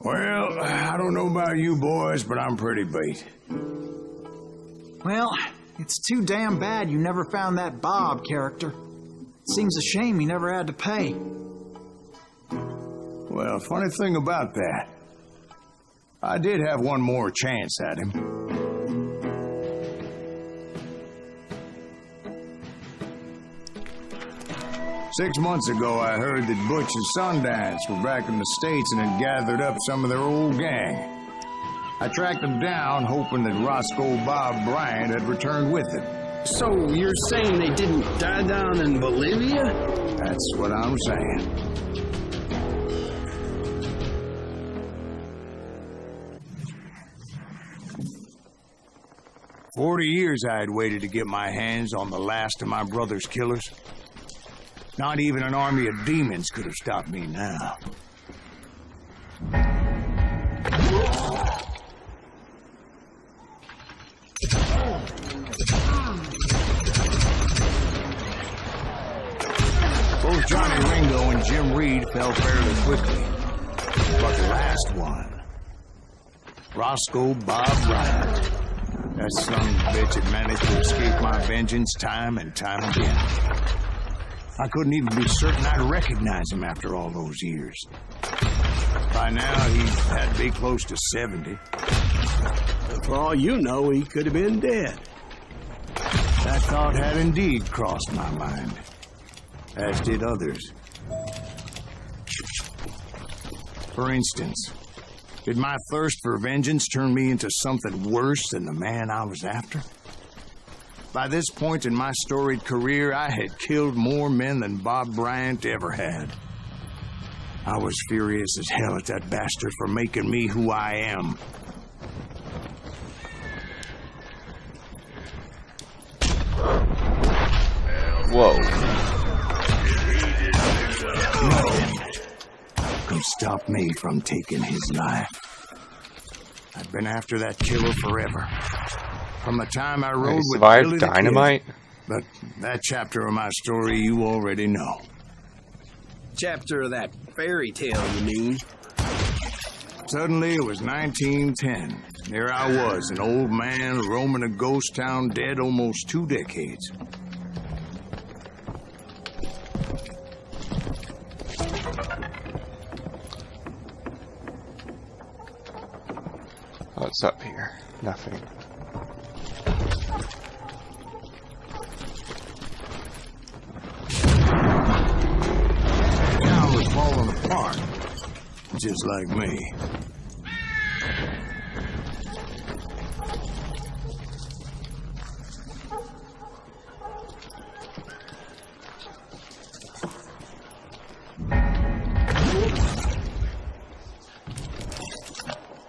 Well, I don't know about you boys, but I'm pretty beat. Well, it's too damn bad you never found that Bob character. Seems a shame he never had to pay. Well, funny thing about that, I did have one more chance at him. Six months ago, I heard that Butch and Sundance were back in the States and had gathered up some of their old gang. I tracked them down, hoping that Roscoe Bob Bryant had returned with them. So you're saying they didn't die down in Bolivia? That's what I'm saying. "40 years I had waited to get my hands on the last of my brother's killers. Not even an army of demons could have stopped me now. Both Johnny Ringo and Jim Reed fell fairly quickly. But the last one, Roscoe Bob Bryant, that son of a bitch had managed to escape my vengeance time and time again. I couldn't even be certain I'd recognize him after all those years. By now, he had to be close to 70. For all you know, he could have been dead. That thought had indeed crossed my mind, as did others. For instance, did my thirst for vengeance turn me into something worse than the man I was after? By this point in my storied career, I had killed more men than Bob Bryant ever had. I was furious as hell at that bastard for making me who I am. Whoa. Nothing could stop me from taking his life. I've been after that killer forever. From the time I rode with Billy the Dynamite? Kid. But that chapter of my story you already know. Chapter of that fairy tale, you mean? Suddenly it was 1910. There I was, an old man roaming a ghost town dead almost 2 decades. What's up here? Nothing. Town was falling apart, just like me.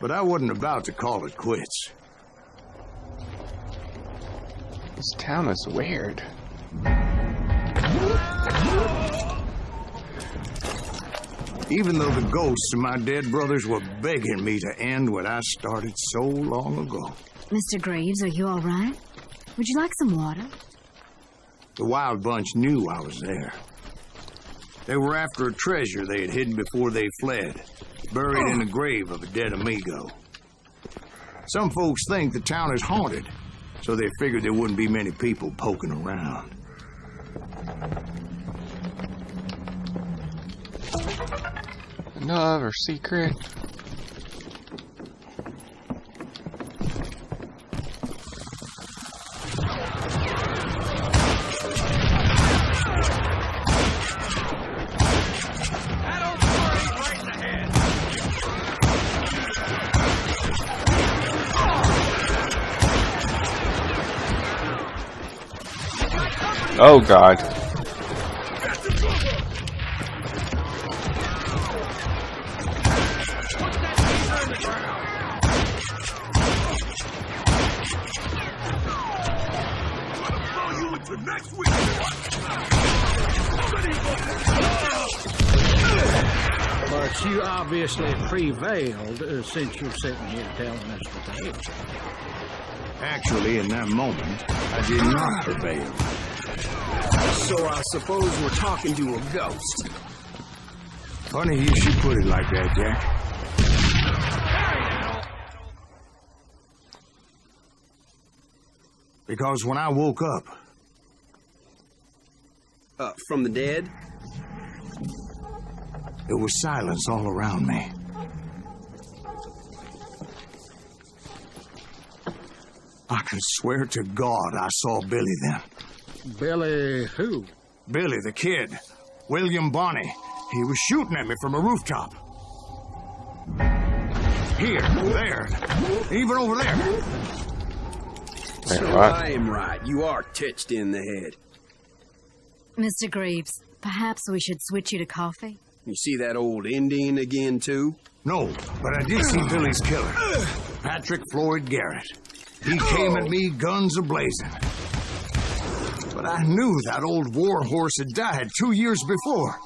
But I wasn't about to call it quits. This town is weird. Even though the ghosts of my dead brothers were begging me to end what I started so long ago. Mr. Graves, are you all right? Would you like some water? The Wild Bunch knew I was there. They were after a treasure they had hidden before they fled, buried in the grave of a dead amigo. Some folks think the town is haunted, so they figured there wouldn't be many people poking around. Another secret. Oh God. But you obviously prevailed since you're sitting here telling us the tale. Actually, in that moment, I did not prevail. So I suppose we're talking to a ghost. Funny you should put it like that, Jack. Because when I woke up, From the dead? there was silence all around me. I can swear to God I saw Billy then. Billy who? Billy, the kid. William Bonney. He was shooting at me from a rooftop. Here, there, even over there. Wait, So what? I am right. You are touched in the head. Mr. Greaves, perhaps we should switch you to coffee? You see that old Indian again, too? No, but I did see Billy's killer, Patrick Floyd Garrett. He came at me guns a-blazing. But I knew that old war horse had died 2 years before.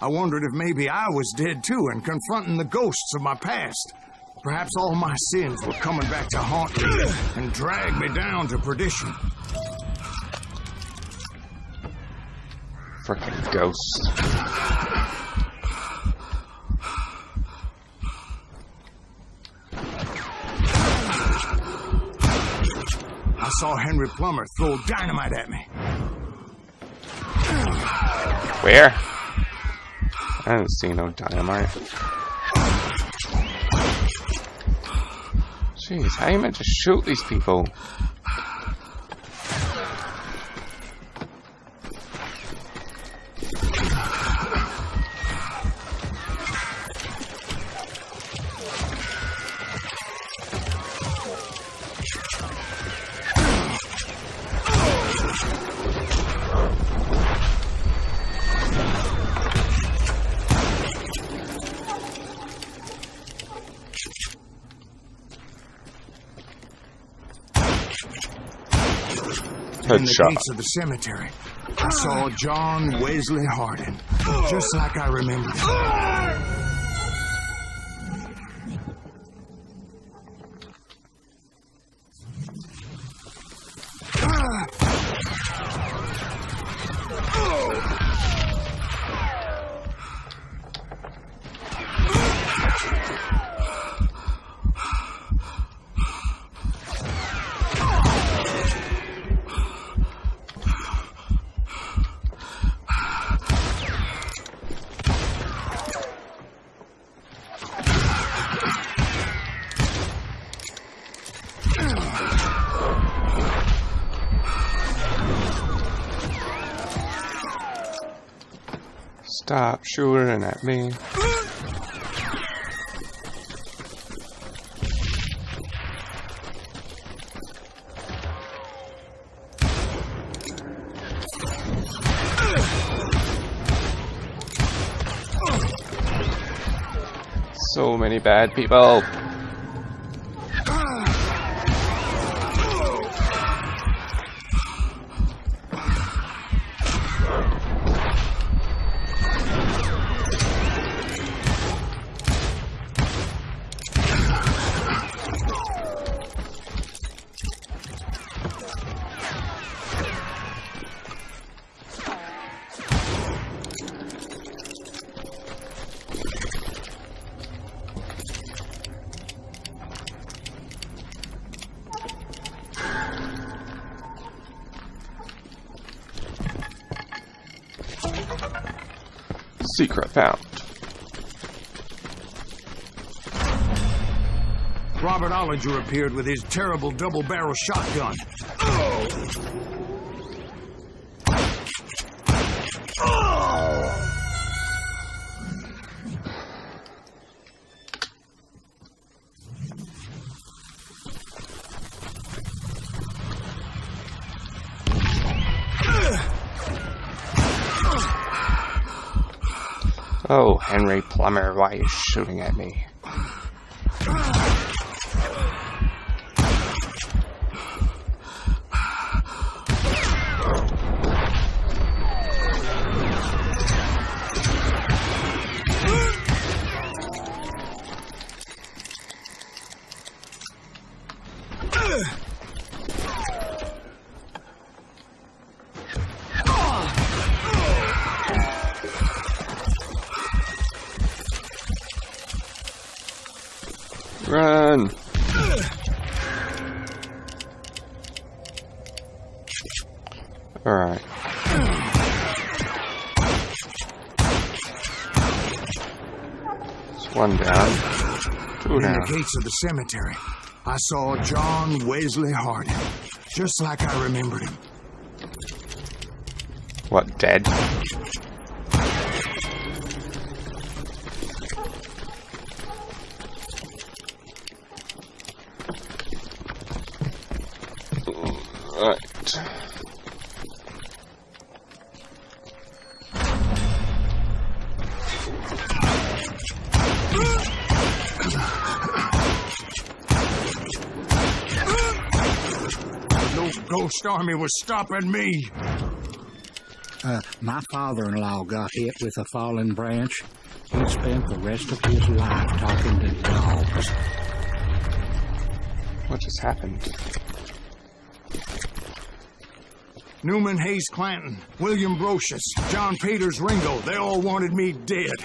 I wondered if maybe I was dead too and confronting the ghosts of my past. Perhaps all my sins were coming back to haunt me and drag me down to perdition. Frickin' ghost. I saw Henry Plummer throw dynamite at me. Where? I didn't see no dynamite. Jeez, how you meant to shoot these people? In the Headshot. gates of the cemetery, I saw John Wesley Hardin, just like I remembered him. Stop shooting at me. So many bad people. Secret found. Robert Ollinger appeared with his terrible double-barrel shotgun. Oh, Henry Plummer, why are you shooting at me? Run! Alright. It's one down. Two In down. the gates of the cemetery, I saw John Wesley Harding, just like I remembered him. What, dead? Right. No ghost army was stopping me. My father-in-law got hit with a fallen branch. He spent the rest of his life talking to dogs. What just happened? Newman Hayes Clanton, William Brocious, John Peters Ringo, they all wanted me dead.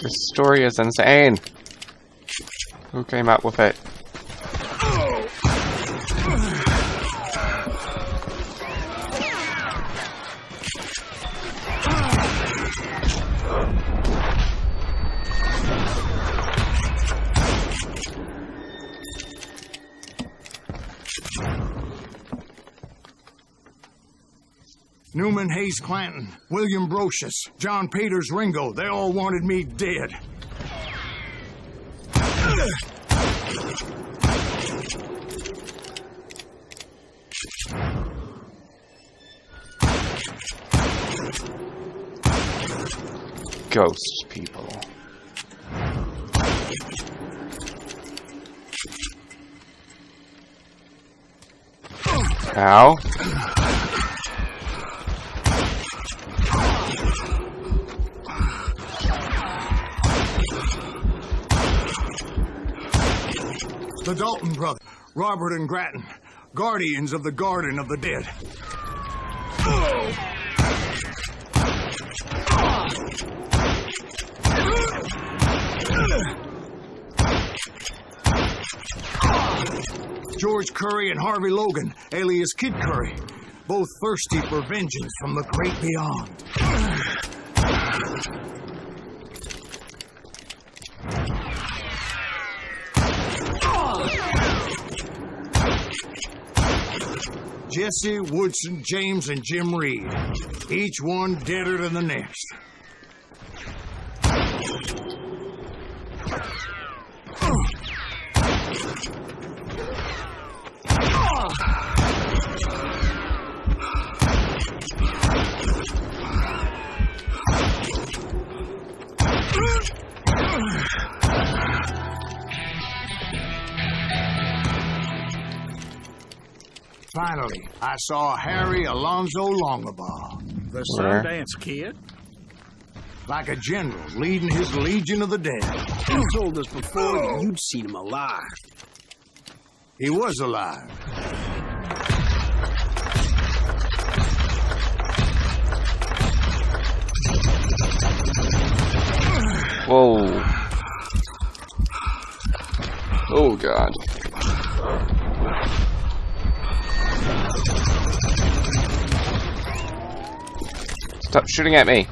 This story is insane. Who came up with it? Newman Hayes Clanton, William Brocious, John Peters Ringo, they all wanted me dead. Ghost people. Ow. The Dalton brothers, Robert and Grattan, guardians of the Garden of the Dead. George Curry and Harvey Logan, alias Kid Curry, both thirsty for vengeance from the great beyond. Jesse, Woodson, James, and Jim Reed, each one deader than the next. Finally, I saw Harry Alonzo Longabaugh, The Where? Sundance Kid? like a general leading his legion of the dead. You told us before you'd seen him alive. He was alive. Whoa. Oh god. Stop shooting at me.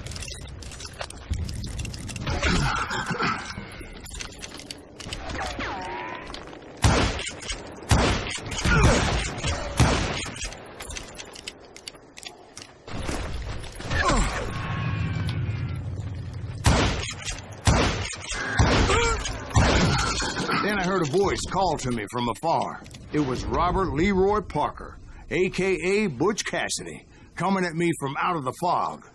Then I heard a voice call to me from afar. It was Robert Leroy Parker, a.k.a. Butch Cassidy, coming at me from out of the fog.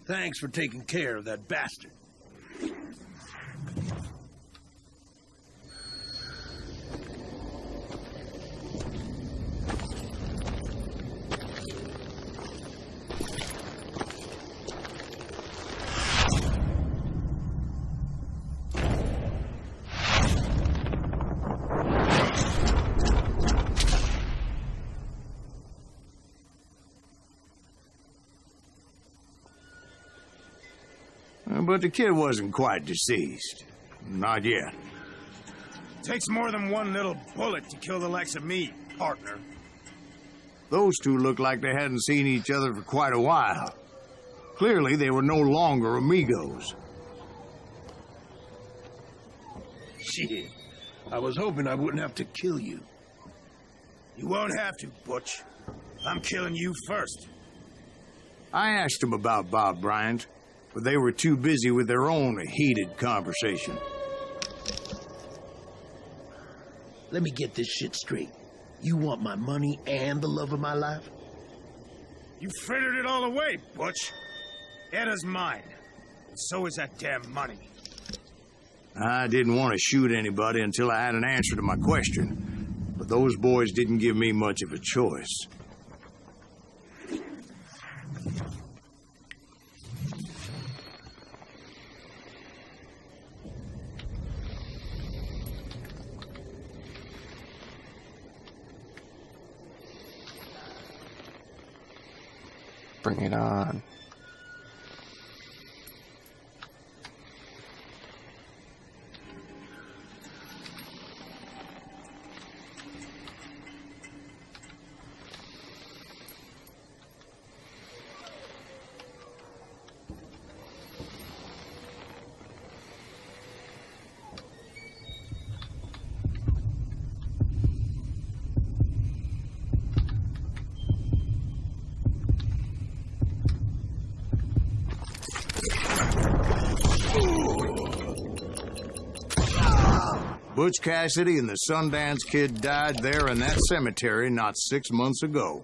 Thanks for taking care of that bastard. But the kid wasn't quite deceased. Not yet. Takes more than one little bullet to kill the likes of me, partner. Those two looked like they hadn't seen each other for quite a while. Clearly, they were no longer amigos. Shit. I was hoping I wouldn't have to kill you. You won't have to, Butch. I'm killing you first. I asked them about Bob Bryant, but they were too busy with their own heated conversation. Let me get this shit straight. You want my money and the love of my life? You frittered it all away, Butch. Eda's mine. And so is that damn money. I didn't want to shoot anybody until I had an answer to my question, but those boys didn't give me much of a choice. Bring it on. Butch Cassidy and the Sundance Kid died there in that cemetery not 6 months ago.